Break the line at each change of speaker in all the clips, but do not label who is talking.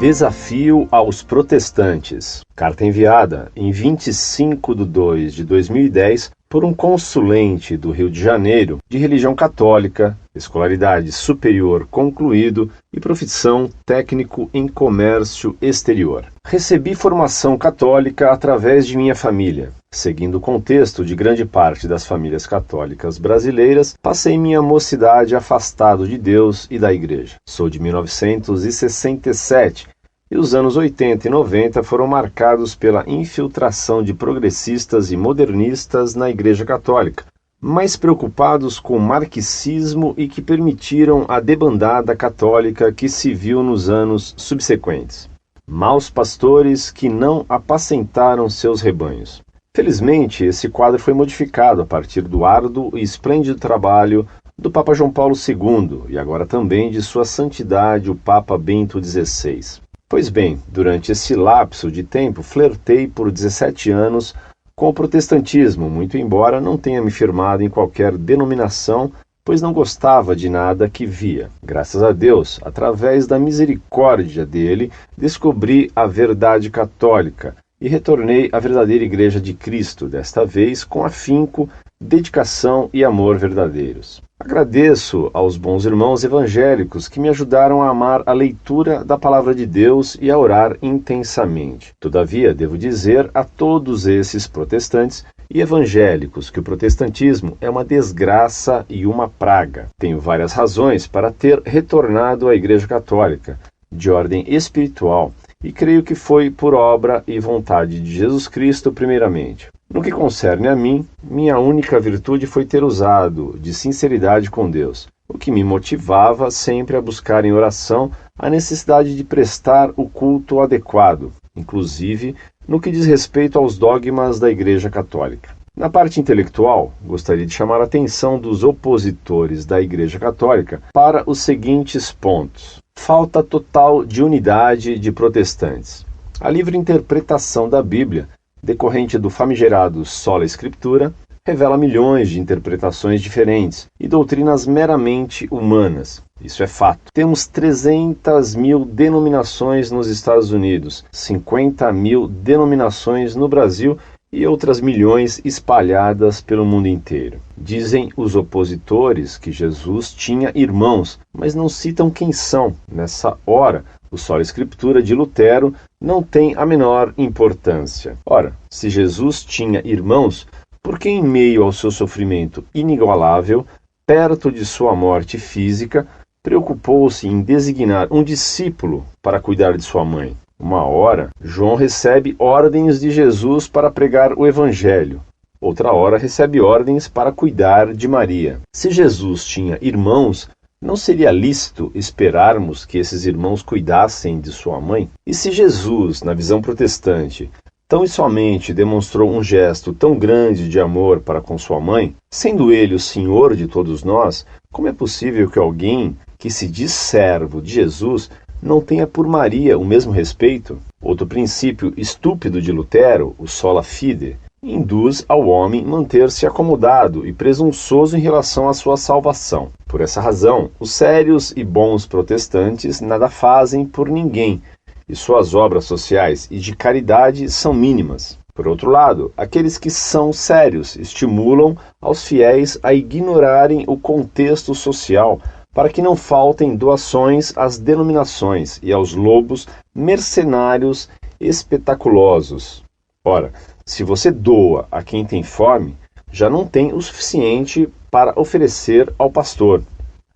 Desafio aos protestantes. Carta enviada em 25/2/2010 por um consulente do Rio de Janeiro de religião católica, escolaridade superior concluído e profissão técnico em comércio exterior. Recebi formação católica através de minha família. Seguindo o contexto de grande parte das famílias católicas brasileiras, passei minha mocidade afastado de Deus e da Igreja. Sou de 1967 e os anos 80 e 90 foram marcados pela infiltração de progressistas e modernistas na Igreja Católica, mais preocupados com o marxismo e que permitiram a debandada católica que se viu nos anos subsequentes. Maus pastores que não apacentaram seus rebanhos. Felizmente, esse quadro foi modificado a partir do árduo e esplêndido trabalho do Papa João Paulo II e agora também de Sua Santidade o Papa Bento XVI. Pois bem, durante esse lapso de tempo, flertei por 17 anos com o protestantismo, muito embora não tenha me firmado em qualquer denominação, pois não gostava de nada que via. Graças a Deus, através da misericórdia dele, descobri a verdade católica e retornei à verdadeira Igreja de Cristo, desta vez com afinco, dedicação e amor verdadeiros. Agradeço aos bons irmãos evangélicos que me ajudaram a amar a leitura da Palavra de Deus e a orar intensamente. Todavia, devo dizer a todos esses protestantes e evangélicos que o protestantismo é uma desgraça e uma praga. Tenho várias razões para ter retornado à Igreja Católica, de ordem espiritual, e creio que foi por obra e vontade de Jesus Cristo primeiramente. No que concerne a mim, minha única virtude foi ter usado de sinceridade com Deus, o que me motivava sempre a buscar em oração a necessidade de prestar o culto adequado, inclusive no que diz respeito aos dogmas da Igreja Católica. Na parte intelectual, gostaria de chamar a atenção dos opositores da Igreja Católica para os seguintes pontos. Falta total de unidade de protestantes. A livre interpretação da Bíblia, decorrente do famigerado Sola Scriptura, revela milhões de interpretações diferentes e doutrinas meramente humanas. Isso é fato. Temos 300 mil denominações nos Estados Unidos, 50 mil denominações no Brasil e outras milhões espalhadas pelo mundo inteiro. Dizem os opositores que Jesus tinha irmãos, mas não citam quem são. Nessa hora, o Sola Scriptura de Lutero não tem a menor importância. Ora, se Jesus tinha irmãos, por que em meio ao seu sofrimento inigualável, perto de sua morte física, preocupou-se em designar um discípulo para cuidar de sua mãe? Uma hora, João recebe ordens de Jesus para pregar o Evangelho. Outra hora, recebe ordens para cuidar de Maria. Se Jesus tinha irmãos, não seria lícito esperarmos que esses irmãos cuidassem de sua mãe? E se Jesus, na visão protestante, tão e somente demonstrou um gesto tão grande de amor para com sua mãe, sendo ele o Senhor de todos nós, como é possível que alguém que se diz servo de Jesus não tenha por Maria o mesmo respeito? Outro princípio estúpido de Lutero, o sola fide, induz ao homem manter-se acomodado e presunçoso em relação à sua salvação. Por essa razão, os sérios e bons protestantes nada fazem por ninguém, e suas obras sociais e de caridade são mínimas. Por outro lado, aqueles que são sérios estimulam aos fiéis a ignorarem o contexto social, para que não faltem doações às denominações e aos lobos mercenários espetaculosos. Ora, se você doa a quem tem fome, já não tem o suficiente para oferecer ao pastor.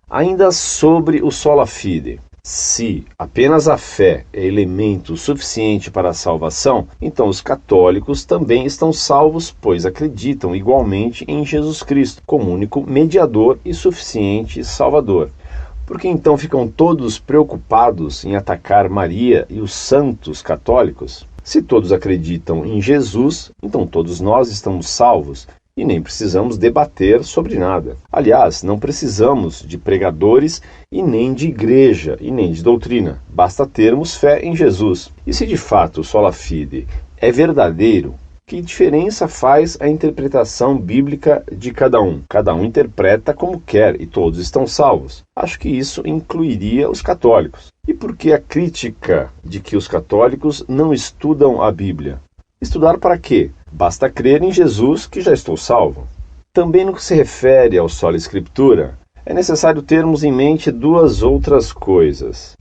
Ainda sobre o sola fide, se apenas a fé é elemento suficiente para a salvação, então os católicos também estão salvos, pois acreditam igualmente em Jesus Cristo como único mediador e suficiente Salvador. Por que então ficam todos preocupados em atacar Maria e os santos católicos? Se todos acreditam em Jesus, então todos nós estamos salvos e nem precisamos debater sobre nada. Aliás, não precisamos de pregadores e nem de igreja e nem de doutrina. Basta termos fé em Jesus. E se de fato o sola fide é verdadeiro, Que diferença faz a interpretação bíblica de cada um? Cada um interpreta como quer e todos estão salvos. Acho que isso incluiria os católicos. E por que a crítica de que os católicos não estudam a Bíblia? Estudar para quê? Basta crer em Jesus que já estou salvo. Também no que se refere ao sola escritura, é necessário termos em mente duas outras coisas.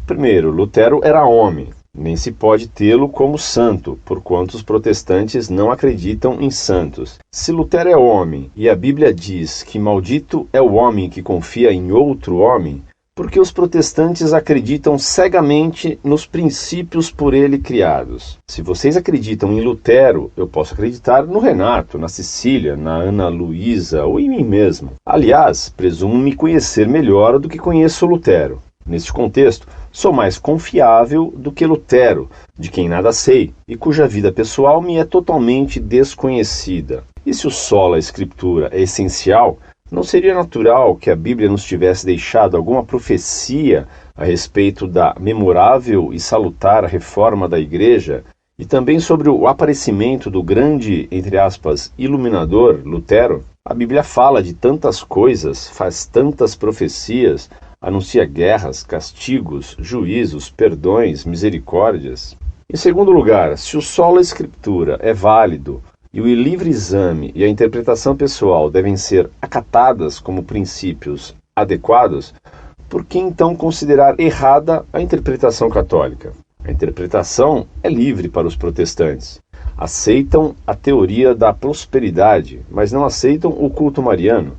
Primeiro, Lutero era homem. Nem se pode tê-lo como santo, porquanto os protestantes não acreditam em santos. Se Lutero é homem e a Bíblia diz que maldito é o homem que confia em outro homem, porque os protestantes acreditam cegamente nos princípios por ele criados. Se vocês acreditam em Lutero, eu posso acreditar no Renato, na Cecília, na Ana Luísa ou em mim mesmo. Aliás, presumo me conhecer melhor do que conheço Lutero. Neste contexto, sou mais confiável do que Lutero, de quem nada sei, e cuja vida pessoal me é totalmente desconhecida. E se o sola escritura é essencial, não seria natural que a Bíblia nos tivesse deixado alguma profecia a respeito da memorável e salutar reforma da Igreja e também sobre o aparecimento do grande, entre aspas, iluminador Lutero? A Bíblia fala de tantas coisas, faz tantas profecias, anuncia guerras, castigos, juízos, perdões, misericórdias. Em segundo lugar, se o sola escritura é válido e o livre exame e a interpretação pessoal devem ser acatadas como princípios adequados, por que então considerar errada a interpretação católica? A interpretação é livre para os protestantes. Aceitam a teoria da prosperidade, mas não aceitam o culto mariano.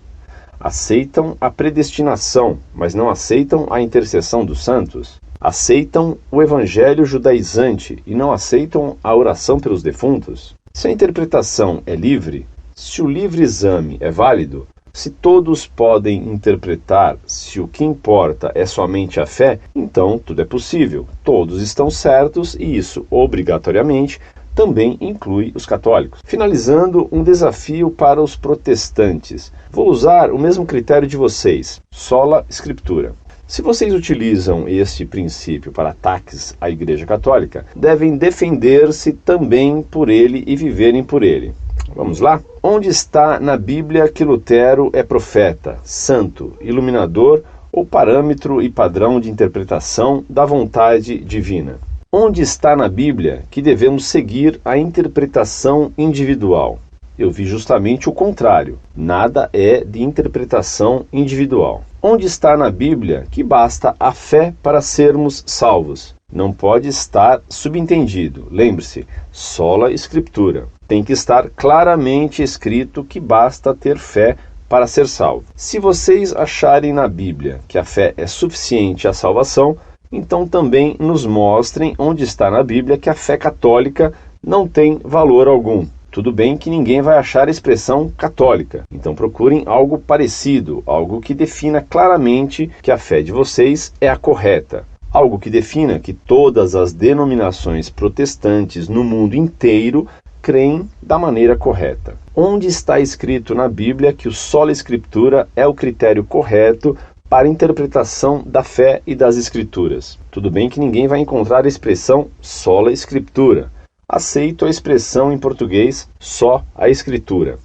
Aceitam a predestinação, mas não aceitam a intercessão dos santos. Aceitam o evangelho judaizante e não aceitam a oração pelos defuntos. Se a interpretação é livre, se o livre exame é válido, se todos podem interpretar, se o que importa é somente a fé, então tudo é possível. Todos estão certos e isso, obrigatoriamente, também inclui os católicos. Finalizando, um desafio para os protestantes. Vou usar o mesmo critério de vocês, sola escritura. Se vocês utilizam este princípio para ataques à Igreja Católica, devem defender-se também por ele e viverem por ele. Vamos lá? Onde está na Bíblia que Lutero é profeta, santo, iluminador ou parâmetro e padrão de interpretação da vontade divina? Onde está na Bíblia que devemos seguir a interpretação individual? Eu vi justamente o contrário. Nada é de interpretação individual. Onde está na Bíblia que basta a fé para sermos salvos? Não pode estar subentendido. Lembre-se, sola escritura. Tem que estar claramente escrito que basta ter fé para ser salvo. Se vocês acharem na Bíblia que a fé é suficiente à salvação, então também nos mostrem onde está na Bíblia que a fé católica não tem valor algum. Tudo bem que ninguém vai achar a expressão católica, então procurem algo parecido, algo que defina claramente que a fé de vocês é a correta. Algo que defina que todas as denominações protestantes no mundo inteiro creem da maneira correta. Onde está escrito na Bíblia que o sola escritura é o critério correto para a interpretação da fé e das Escrituras? Tudo bem que ninguém vai encontrar a expressão sola escritura. Aceito a expressão em português só a Escritura.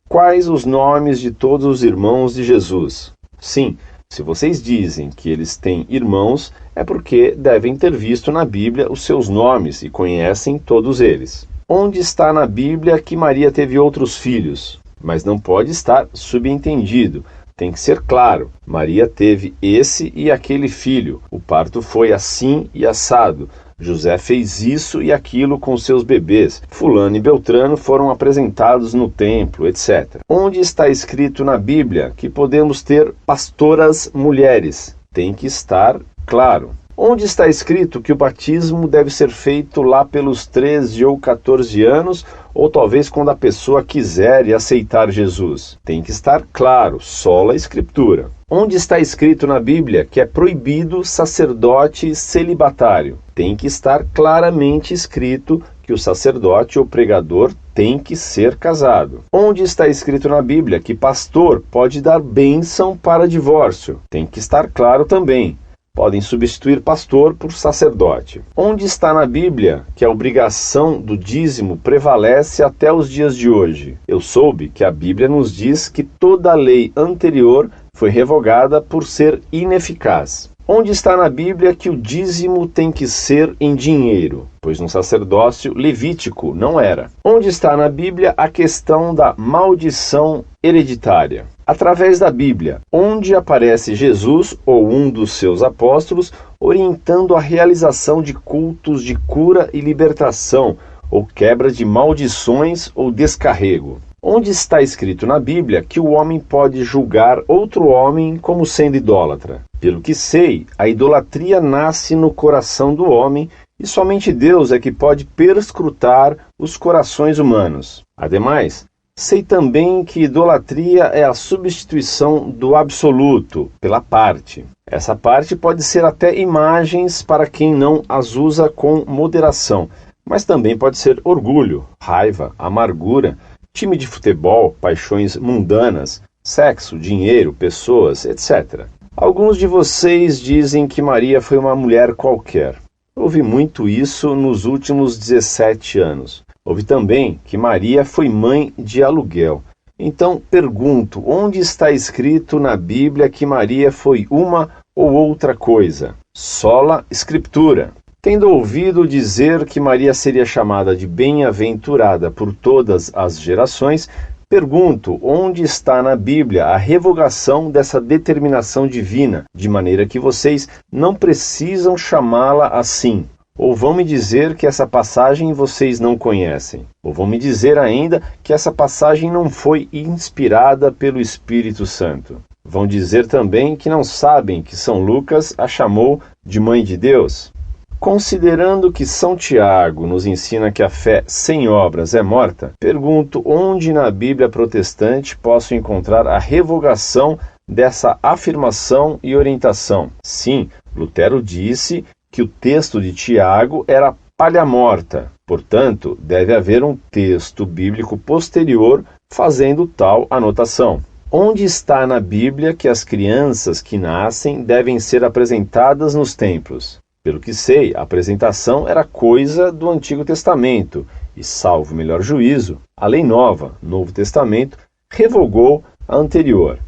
Quais os nomes de todos os irmãos de Jesus? Sim, se vocês dizem que eles têm irmãos, é porque devem ter visto na Bíblia os seus nomes e conhecem todos eles. Onde está na Bíblia que Maria teve outros filhos? Mas não pode estar subentendido. Tem que ser claro. Maria teve esse e aquele filho. O parto foi assim e assado. José fez isso e aquilo com seus bebês. Fulano e Beltrano foram apresentados no templo, etc. Onde está escrito na Bíblia que podemos ter pastoras mulheres? Tem que estar claro. Onde está escrito que o batismo deve ser feito lá pelos 13 ou 14 anos, ou talvez quando a pessoa quiser e aceitar Jesus? Tem que estar claro, sola escritura. Onde está escrito na Bíblia que é proibido sacerdote celibatário? Tem que estar claramente escrito que o sacerdote ou pregador tem que ser casado. Onde está escrito na Bíblia que pastor pode dar bênção para divórcio? Tem que estar claro também. podem substituir pastor por sacerdote. Onde está na Bíblia que a obrigação do dízimo prevalece até os dias de hoje? Eu soube que a Bíblia nos diz que toda a lei anterior foi revogada por ser ineficaz. Onde está na Bíblia que o dízimo tem que ser em dinheiro? Pois no sacerdócio levítico não era. Onde está na Bíblia a questão da maldição hereditária? Através da Bíblia, onde aparece Jesus ou um dos seus apóstolos orientando a realização de cultos de cura e libertação, ou quebra de maldições ou descarrego? Onde está escrito na Bíblia que o homem pode julgar outro homem como sendo idólatra? Pelo que sei, a idolatria nasce no coração do homem e somente Deus é que pode perscrutar os corações humanos. Ademais, sei também que idolatria é a substituição do absoluto pela parte. Essa parte pode ser até imagens para quem não as usa com moderação, mas também pode ser orgulho, raiva, amargura, time de futebol, paixões mundanas, sexo, dinheiro, pessoas, etc. Alguns de vocês dizem que Maria foi uma mulher qualquer. Ouvi muito isso nos últimos 17 anos. Ouvi também que Maria foi mãe de aluguel. Então pergunto, onde está escrito na Bíblia que Maria foi uma ou outra coisa? Sola Escritura. Tendo ouvido dizer que Maria seria chamada de bem-aventurada por todas as gerações, pergunto, onde está na Bíblia a revogação dessa determinação divina, de maneira que vocês não precisam chamá-la assim? Ou vão me dizer que essa passagem vocês não conhecem? Ou vão me dizer ainda que essa passagem não foi inspirada pelo Espírito Santo? Vão dizer também que não sabem que São Lucas a chamou de Mãe de Deus? Considerando que São Tiago nos ensina que a fé sem obras é morta, pergunto onde na Bíblia protestante posso encontrar a revogação dessa afirmação e orientação. Sim, Lutero disse que o texto de Tiago era palha morta, portanto, deve haver um texto bíblico posterior fazendo tal anotação. Onde está na Bíblia que as crianças que nascem devem ser apresentadas nos templos? Pelo que sei, a apresentação era coisa do Antigo Testamento e, salvo melhor juízo, a lei nova, Novo Testamento, revogou a anterior.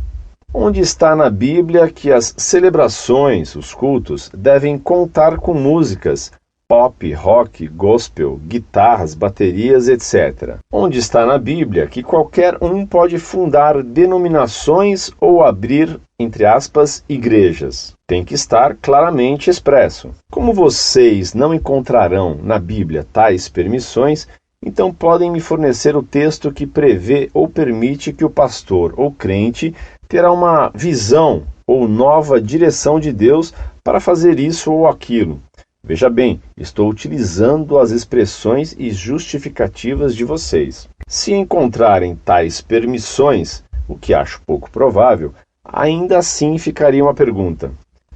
Onde está na Bíblia que as celebrações, os cultos, devem contar com músicas, pop, rock, gospel, guitarras, baterias, etc. Onde está na Bíblia que qualquer um pode fundar denominações ou abrir, entre aspas, igrejas? Tem que estar claramente expresso. Como vocês não encontrarão na Bíblia tais permissões, então podem me fornecer o texto que prevê ou permite que o pastor ou crente terá uma visão ou nova direção de Deus para fazer isso ou aquilo. Veja bem, estou utilizando as expressões e justificativas de vocês. Se encontrarem tais permissões, o que acho pouco provável, ainda assim ficaria uma pergunta.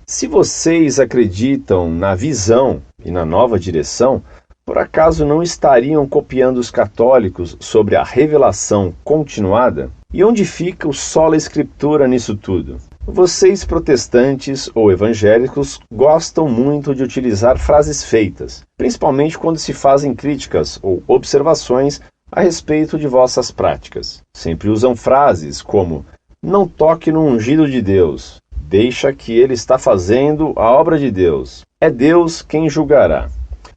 Se vocês acreditam na visão e na nova direção, por acaso não estariam copiando os católicos sobre a revelação continuada? E onde fica o sola escritura nisso tudo? Vocês protestantes ou evangélicos gostam muito de utilizar frases feitas, principalmente quando se fazem críticas ou observações a respeito de vossas práticas. Sempre usam frases como não toque no ungido de Deus, deixa que ele está fazendo a obra de Deus, é Deus quem julgará.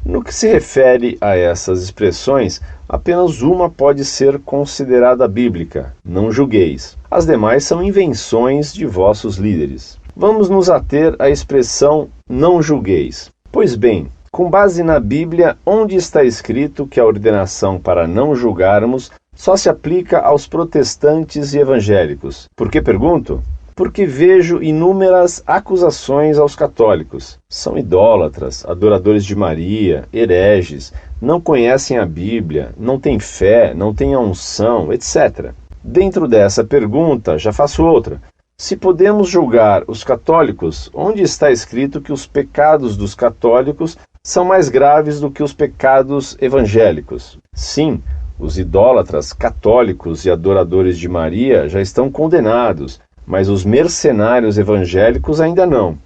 No que se refere a essas expressões, apenas uma pode ser considerada bíblica, não julgueis. As demais são invenções de vossos líderes. Vamos nos ater à expressão não julgueis. Pois bem, com base na Bíblia, onde está escrito que a ordenação para não julgarmos só se aplica aos protestantes e evangélicos? Por que pergunto? Porque vejo inúmeras acusações aos católicos. São idólatras, adoradores de Maria, hereges, não conhecem a Bíblia, não têm fé, não têm a unção, etc. Dentro dessa pergunta, já faço outra. Se podemos julgar os católicos, onde está escrito que os pecados dos católicos são mais graves do que os pecados evangélicos? Sim, os idólatras católicos e adoradores de Maria já estão condenados, mas os mercenários evangélicos ainda não.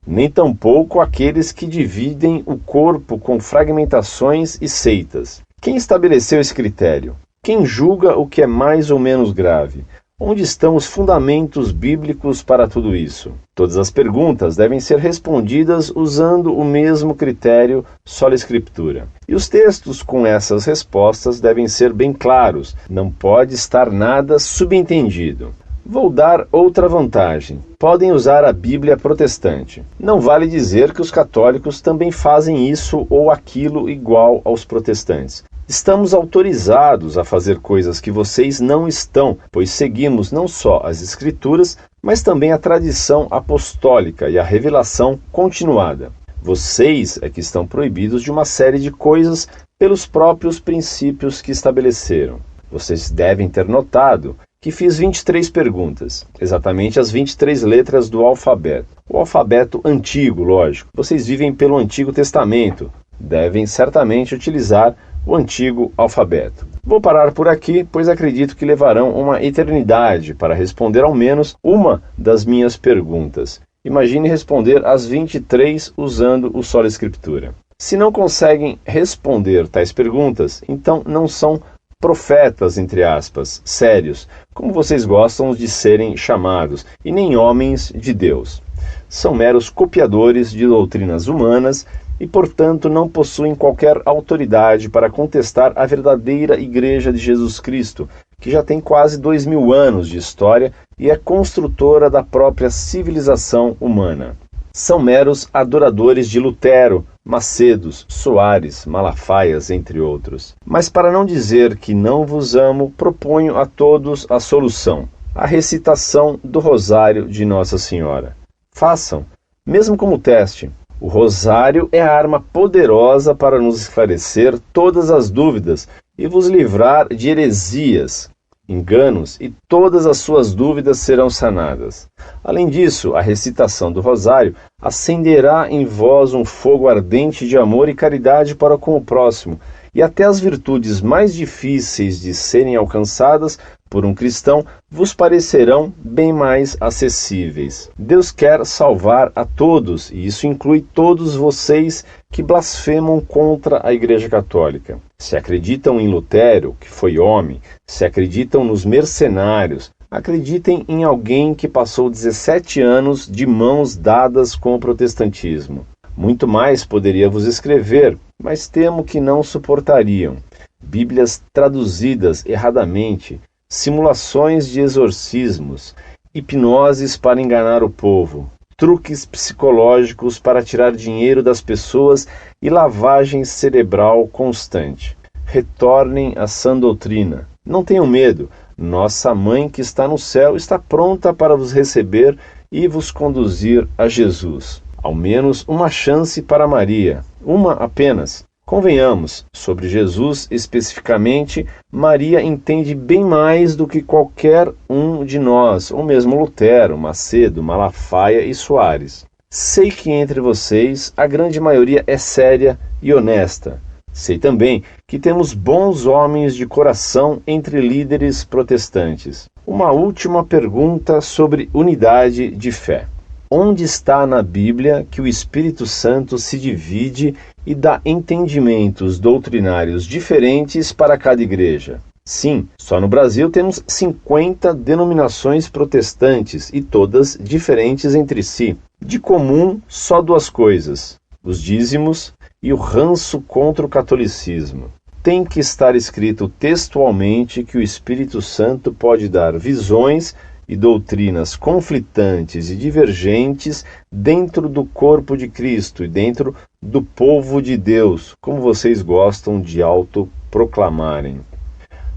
nem tampouco aqueles que dividem o corpo com fragmentações e seitas. Quem estabeleceu esse critério? Quem julga o que é mais ou menos grave? Onde estão os fundamentos bíblicos para tudo isso? Todas as perguntas devem ser respondidas usando o mesmo critério sola Escritura. E os textos com essas respostas devem ser bem claros, não pode estar nada subentendido. Vou dar outra vantagem. Podem usar a Bíblia protestante. Não vale dizer que os católicos também fazem isso ou aquilo igual aos protestantes. Estamos autorizados a fazer coisas que vocês não estão, pois seguimos não só as Escrituras, mas também a tradição apostólica e a revelação continuada. Vocês é que estão proibidos de uma série de coisas pelos próprios princípios que estabeleceram. Vocês devem ter notado que fiz 23 perguntas, exatamente as 23 letras do alfabeto. O alfabeto antigo, lógico. Vocês vivem pelo Antigo Testamento, devem certamente utilizar o antigo alfabeto. Vou parar por aqui, pois acredito que levarão uma eternidade para responder ao menos uma das minhas perguntas. Imagine responder as 23 usando o sola Escritura. Se não conseguem responder tais perguntas, então não são profetas, entre aspas, sérios, como vocês gostam de serem chamados, e nem homens de Deus. São meros copiadores de doutrinas humanas e, portanto, não possuem qualquer autoridade para contestar a verdadeira Igreja de Jesus Cristo, que já tem quase 2000 anos de história e é construtora da própria civilização humana. São meros adoradores de Lutero, Macedos, Soares, Malafaias, entre outros. Mas para não dizer que não vos amo, proponho a todos a solução: a recitação do Rosário de Nossa Senhora. Façam, mesmo como teste. O Rosário é a arma poderosa para nos esclarecer todas as dúvidas e vos livrar de heresias, enganos, e todas as suas dúvidas serão sanadas. Além disso, a recitação do Rosário acenderá em vós um fogo ardente de amor e caridade para com o próximo, e até as virtudes mais difíceis de serem alcançadas por um cristão vos parecerão bem mais acessíveis. Deus quer salvar a todos, e isso inclui todos vocês que blasfemam contra a Igreja Católica. Se acreditam em Lutero, que foi homem, se acreditam nos mercenários, acreditem em alguém que passou 17 anos de mãos dadas com o protestantismo. Muito mais poderia vos escrever, mas temo que não suportariam. Bíblias traduzidas erradamente, simulações de exorcismos, hipnoses para enganar o povo, truques psicológicos para tirar dinheiro das pessoas e lavagem cerebral constante. Retornem à sã doutrina. Não tenham medo. Nossa Mãe que está no céu está pronta para vos receber e vos conduzir a Jesus. Ao menos uma chance para Maria, uma apenas. Convenhamos, sobre Jesus especificamente, Maria entende bem mais do que qualquer um de nós, ou mesmo Lutero, Macedo, Malafaia e Soares. Sei que entre vocês a grande maioria é séria e honesta. Sei também que temos bons homens de coração entre líderes protestantes. Uma última pergunta sobre unidade de fé. Onde está na Bíblia que o Espírito Santo se divide e dá entendimentos doutrinários diferentes para cada igreja? Sim, só no Brasil temos 50 denominações protestantes e todas diferentes entre si. De comum, só duas coisas: os dízimos e o ranço contra o catolicismo. Tem que estar escrito textualmente que o Espírito Santo pode dar visões e doutrinas conflitantes e divergentes dentro do corpo de Cristo e dentro do povo de Deus, como vocês gostam de autoproclamarem.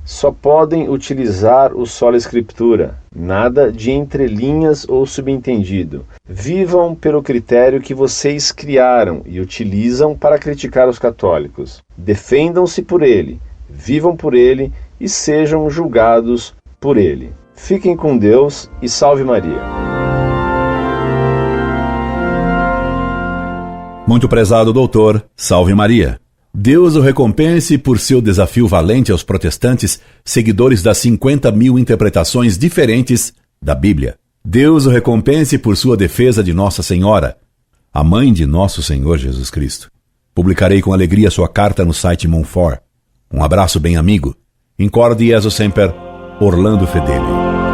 Só podem utilizar o sola Escritura, nada de entrelinhas ou subentendido. Vivam pelo critério que vocês criaram e utilizam para criticar os católicos. Defendam-se por ele, vivam por ele e sejam julgados por ele. Fiquem com Deus e salve Maria.
Muito prezado doutor, salve Maria. Deus o recompense por seu desafio valente aos protestantes, seguidores das 50 mil interpretações diferentes da Bíblia. Deus o recompense por sua defesa de Nossa Senhora. a mãe de nosso Senhor Jesus Cristo. Publicarei com alegria sua carta no site Monfort. Um abraço bem amigo. Incorde Jesus Semper, Orlando Fedeli.